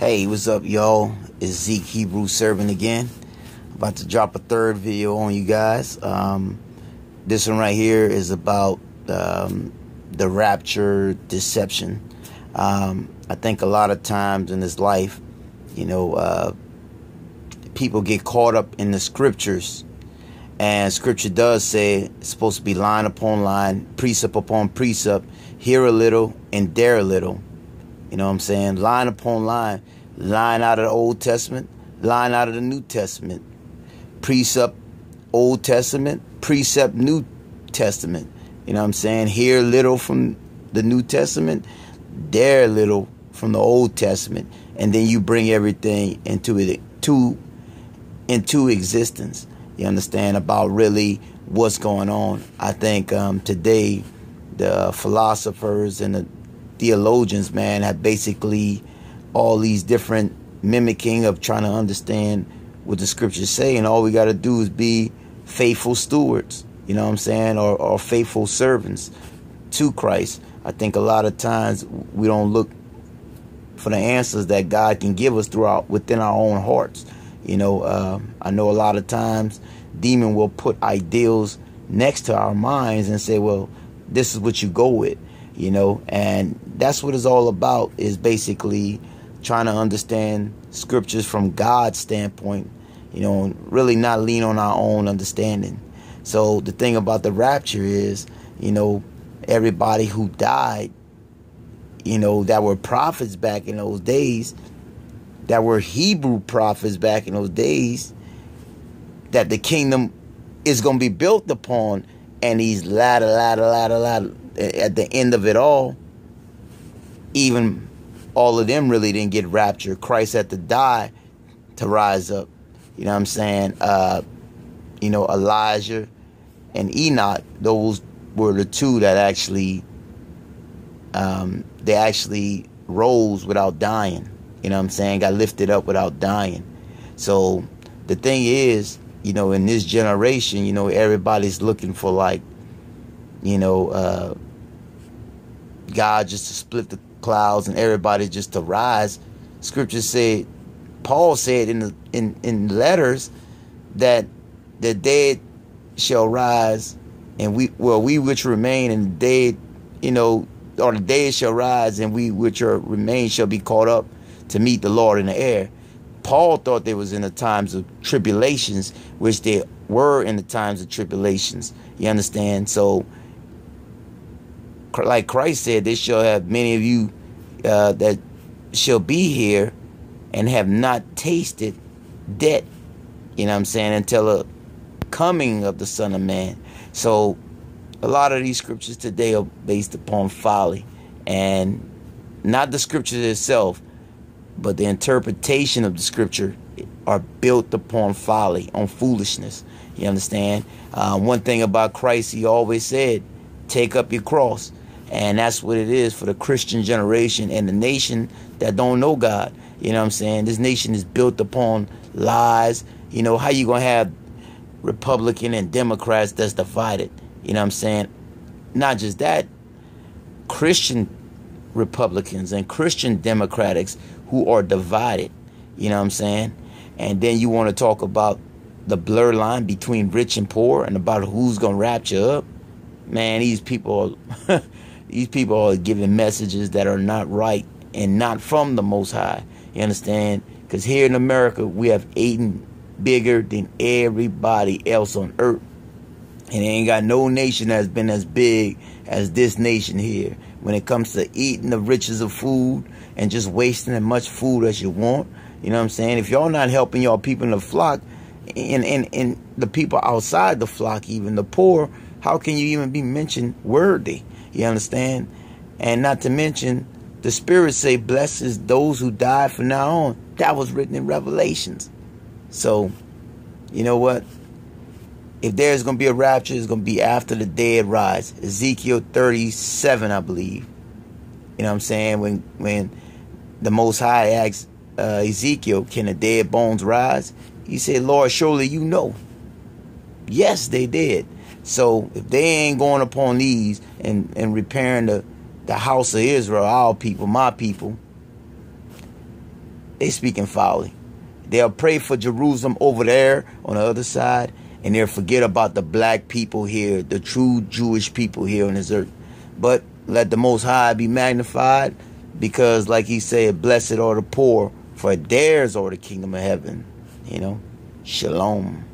Hey, what's up, y'all? It's Zeke Hebrew serving again. About to drop a third video on you guys. This one right here is about the rapture deception. I think a lot of times in this life, people get caught up in the scriptures. And scripture does say it's supposed to be line upon line, precept upon precept, here a little and there a little. You know what I'm saying? Line upon line. Line out of the Old Testament, line out of the New Testament. Precept Old Testament, precept New Testament. You know what I'm saying? Here little from the New Testament, there little from the Old Testament. And then you bring everything into existence. You understand about really what's going on. I think today the philosophers and the theologians, man, have basically all these different mimicking of trying to understand what the scriptures say, and all we got to do is be faithful stewards, you know what I'm saying, or faithful servants to Christ. I think a lot of times we don't look for the answers that God can give us within our own hearts. I know a lot of times demon will put ideals next to our minds and say, well, this is what you go with, and that's what it's all about, is basically trying to understand scriptures from God's standpoint, and really not lean on our own understanding. So the thing about the rapture is, everybody who died, that were prophets back in those days, that were Hebrew prophets back in those days, that the kingdom is going to be built upon, and these ladder, at the end of it all, even all of them really didn't get raptured. Christ had to die to rise up. You know what I'm saying? Elijah and Enoch, those were the two that actually, they actually rose without dying. You know what I'm saying? Got lifted up without dying. So the thing is, in this generation, everybody's looking for God just to split the clouds and everybody just to rise. Scripture said, Paul said in letters, that the dead shall rise, and we which remain, and the dead, or the dead shall rise, and we which remain shall be caught up to meet the Lord in the air. Paul thought they was in the times of tribulations, which they were in the times of tribulations. You understand? So, like Christ said, they shall have many of you that shall be here and have not tasted death. You know what I'm saying? Until the coming of the Son of Man. So a lot of these scriptures today are based upon folly, and not the scripture itself, but the interpretation of the scripture are built upon folly, on foolishness. You understand? One thing about Christ, he always said, take up your cross. And that's what it is for the Christian generation and the nation that don't know God. You know what I'm saying? This nation is built upon lies. How you going to have Republican and Democrats that's divided? You know what I'm saying? Not just that, Christian Republicans and Christian Democrats who are divided. You know what I'm saying? And then you want to talk about the blur line between rich and poor and about who's going to rapture up. Man, these people are giving messages that are not right and not from the Most High. You understand? Because here in America, we have eaten bigger than everybody else on earth. And ain't got no nation that's been as big as this nation here when it comes to eating the riches of food and just wasting as much food as you want. You know what I'm saying? If y'all not helping y'all people in the flock and the people outside the flock, even the poor, how can you even be mentioned worthy? You understand? And not to mention, the Spirit say, blesses those who die from now on. That was written in Revelations. So, you know what? If there's going to be a rapture, it's going to be after the dead rise. Ezekiel 37, I believe. You know what I'm saying? When the Most High asks Ezekiel, can the dead bones rise? He said, Lord, surely you know. Yes, they did. So if they ain't going upon these and repairing the house of Israel, our people, my people, they speaking folly. They'll pray for Jerusalem over there on the other side, and they'll forget about the black people here, the true Jewish people here on this earth. But let the Most High be magnified, because like he said, blessed are the poor, for theirs are the kingdom of heaven. You know, shalom.